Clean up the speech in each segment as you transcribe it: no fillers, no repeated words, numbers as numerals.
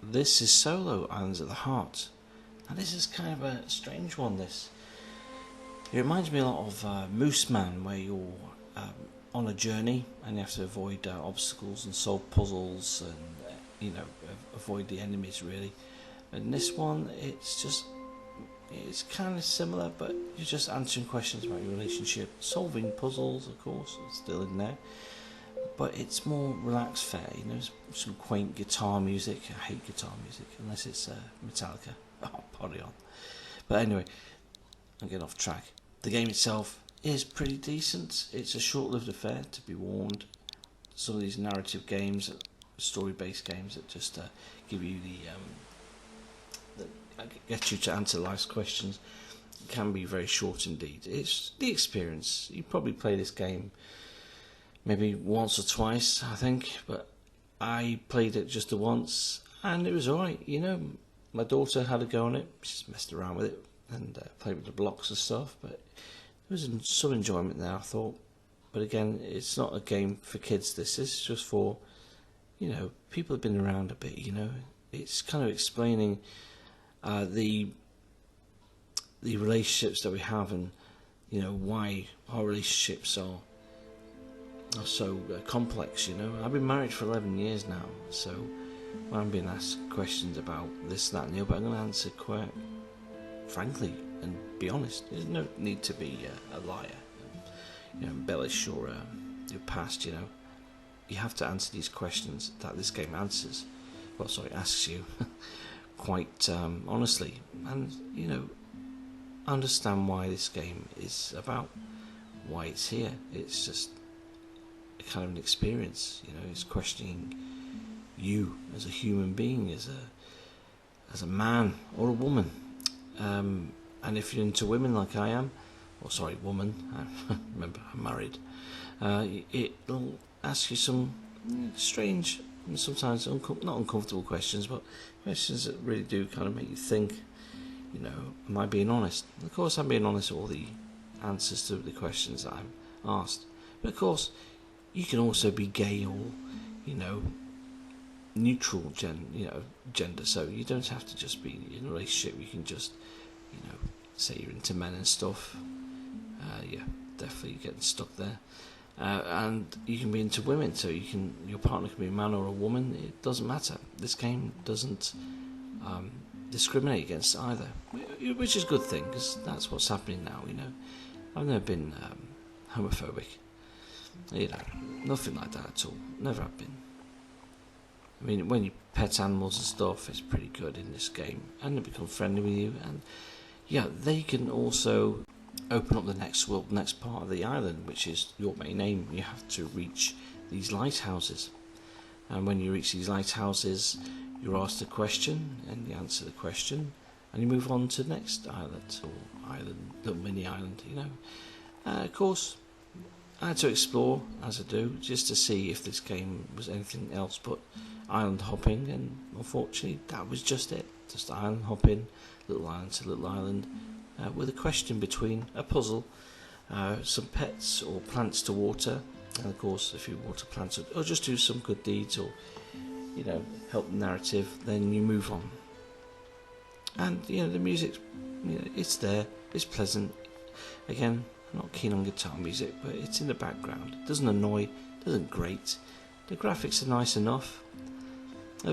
This is Solo Islands at the Heart. Now this is kind of a strange one, this. It reminds me a lot of Moose Man, where you're on a journey and you have to avoid obstacles and solve puzzles and, avoid the enemies really. And this one, it's kind of similar, but you're just answering questions about your relationship, solving puzzles, of course, it's still in there. But it's more relaxed fare, some quaint guitar music. I hate guitar music, unless it's Metallica. Oh, party on. But anyway, I'm getting off track. The game itself is pretty decent. It's a short-lived affair, to be warned. Some of these narrative games, story-based games that just give you that get you to answer life's questions, can be very short indeed. It's the experience. You probably play this game maybe once or twice, I think, but I played it just the once, and it was alright. My daughter had a go on it. She just messed around with it and played with the blocks and stuff, but there was some enjoyment there, I thought. But again, it's not a game for kids. This is just for, people have been around a bit. It's kind of explaining the relationships that we have, and why our relationships are so complex. I've been married for 11 years now, so when I'm being asked questions about this, that and the other, I'm going to answer quite frankly and be honest. There's no need to be a liar and embellish your past. You have to answer these questions that this game asks you quite honestly, and understand why this game is about, why it's here. It's just a kind of an experience. It's questioning you as a human being, as a man or a woman, and if you're into women like I am, woman, remember I'm married, it'll ask you some strange and sometimes not uncomfortable questions, but questions that really do kind of make you think, am I being honest? And of course I'm being honest with all the answers to the questions that I'm asked, but of course you can also be gay or neutral gender, so you don't have to just be in a relationship. You can just say you're into men and stuff. Definitely getting stuck there. And you can be into women, so your partner can be a man or a woman. It doesn't matter. This game doesn't discriminate against either, which is a good thing, because that's what's happening now. I've never been homophobic. Nothing like that at all. Never have been. I mean, when you pet animals and stuff, it's pretty good in this game, and they become friendly with you, and they can also open up the next part of the island, which is your main aim. You have to reach these lighthouses, and when you reach these lighthouses, you're asked a question, and you answer the question, and you move on to the next island, little mini island. Of course, I had to explore, as I do, just to see if this game was anything else but island hopping, and unfortunately that was just it. Just island hopping, little island to little island, with a question between, a puzzle, some pets or plants to water, and of course if you water plants or just do some good deeds or help the narrative, then you move on. And the music, it's there, it's pleasant. Again, I'm not keen on guitar music, but it's in the background. It doesn't annoy, doesn't grate. The graphics are nice enough.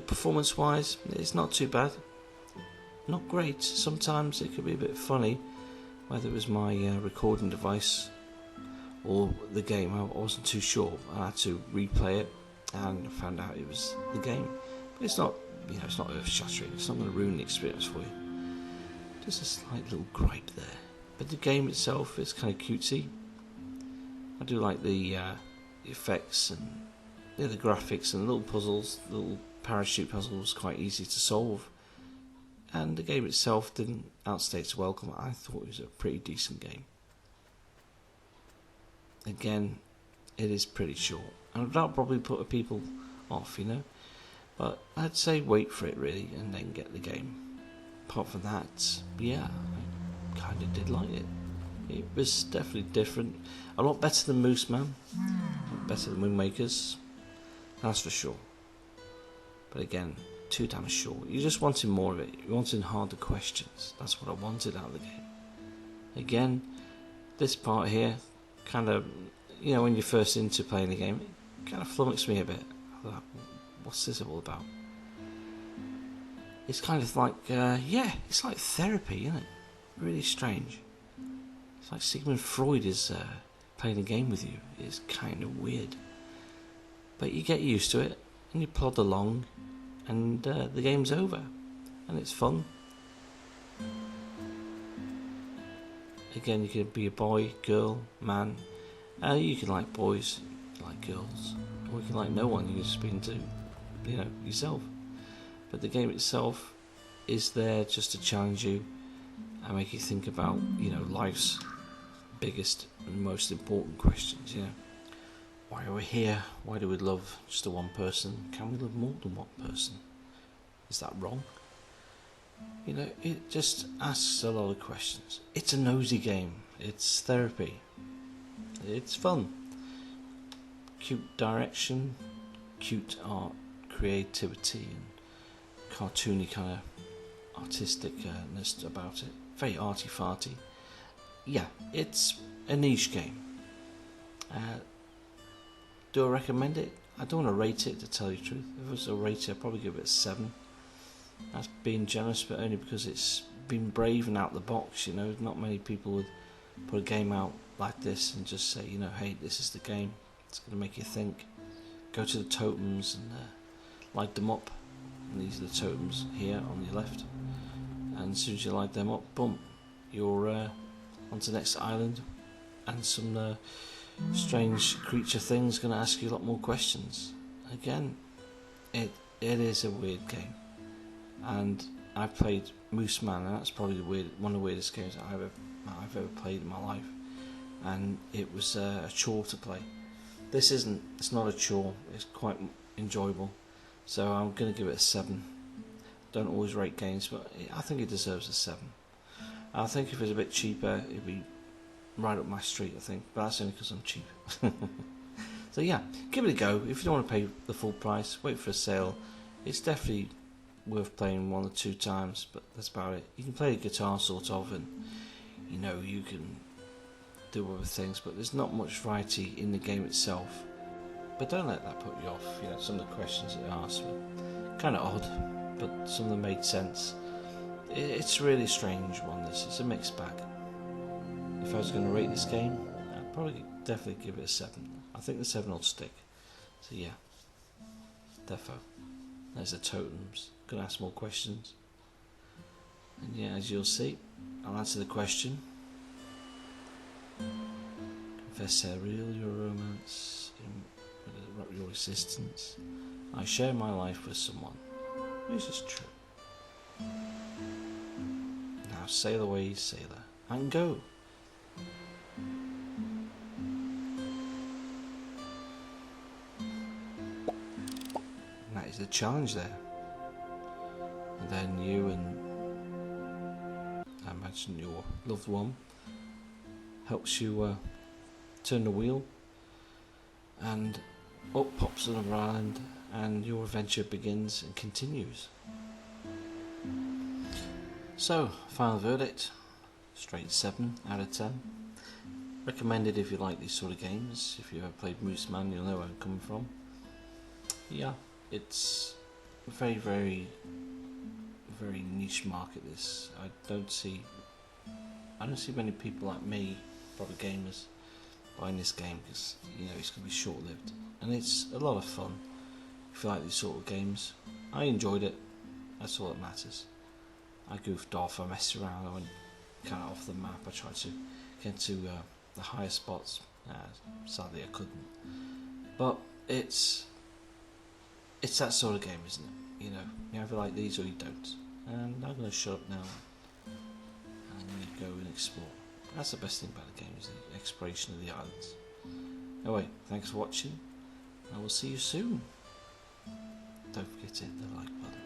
Performance-wise, it's not too bad. Not great. Sometimes it could be a bit funny, whether it was my recording device or the game. I wasn't too sure. I had to replay it, and I found out it was the game. But it's not, it's not earth-shattering. It's not going to ruin the experience for you. Just a slight little gripe there. But the game itself is kind of cutesy. I do like the effects and the graphics and the little puzzles. The little parachute puzzle was quite easy to solve. And the game itself didn't outstay its welcome. I thought it was a pretty decent game. Again, it is pretty short, and that'll probably put people off, But I'd say wait for it really, and then get the game. Apart from that, I kind of did like it. It was definitely different. A lot better than Moose Man. Better than Wind Waker's. That's for sure. But again, too damn short. You just wanted more of it. You wanted harder questions. That's what I wanted out of the game. Again, this part here, kind of, when you're first into playing the game, it kind of flummoxed me a bit. I thought, what's this all about? It's kind of like, it's like therapy, isn't it? Really strange. It's like Sigmund Freud is playing a game with you. It's kind of weird. But you get used to it, and you plod along, and the game's over. And it's fun. Again, you can be a boy, girl, man. You can like boys, you can like girls. Or you can like no one, you can just be into, yourself. But the game itself is there just to challenge you and make you think about, life's biggest and most important questions, Why are we here? Why do we love just the one person? Can we love more than one person? Is that wrong? It just asks a lot of questions. It's a nosy game. It's therapy. It's fun. Cute direction, cute art, creativity, and cartoony kind of artisticness about it. Very arty-farty. Yeah, it's a niche game. Do I recommend it? I don't want to rate it, to tell you the truth. If it was a rating, I'd probably give it a 7. That's being generous, but only because it's been brave and out the box. Not many people would put a game out like this and just say, hey, this is the game. It's going to make you think. Go to the totems and light them up. And these are the totems here on your left. And as soon as you light them up, boom, you're on to the next island. And some strange creature thing's going to ask you a lot more questions. Again, it is a weird game. And I've played Mooseman, and that's probably one of the weirdest games I've ever played in my life. And it was a chore to play. This isn't. It's not a chore. It's quite enjoyable. So I'm going to give it a 7. Don't always rate games, but I think it deserves a 7. I think if it was a bit cheaper, it'd be right up my street, I think. But that's only because I'm cheap. So yeah, give it a go. If you don't want to pay the full price, wait for a sale. It's definitely worth playing 1 or 2 times, but that's about it. You can play the guitar sort of, and you can do other things, but there's not much variety in the game itself. But don't let that put you off. Some of the questions it asks were kind of odd, but some of them made sense. It's a really strange one. It's a mixed bag. If I was going to rate this game, I'd probably definitely give it a 7. I think the 7 will stick. So yeah, defo. There's the totems. Gonna ask more questions. And yeah, as you'll see, I'll answer the question. Confess how real your romance, your existence. I share my life with someone. This is true. Now sail away, sailor, and go. And that is the challenge there. And then you and I imagine your loved one helps you turn the wheel, and up pops another island, and your adventure begins and continues. So, final verdict, straight 7 out of 10. Recommended if you like these sort of games. If you ever played Mooseman, you'll know where I'm coming from. Yeah, it's a very, very, very niche market. This I don't see many people like me, proper gamers, buying this game because it's going to be short-lived, and it's a lot of fun. If you like these sort of games, I enjoyed it. That's all that matters. I goofed off, I messed around, I went kind of off the map. I tried to get to the higher spots. Sadly, I couldn't. But it's that sort of game, isn't it? You either like these or you don't. And I'm going to shut up now. I'm going to go and explore. That's the best thing about the game, is the exploration of the islands. Anyway, thanks for watching. I will see you soon. Don't forget to hit the like button.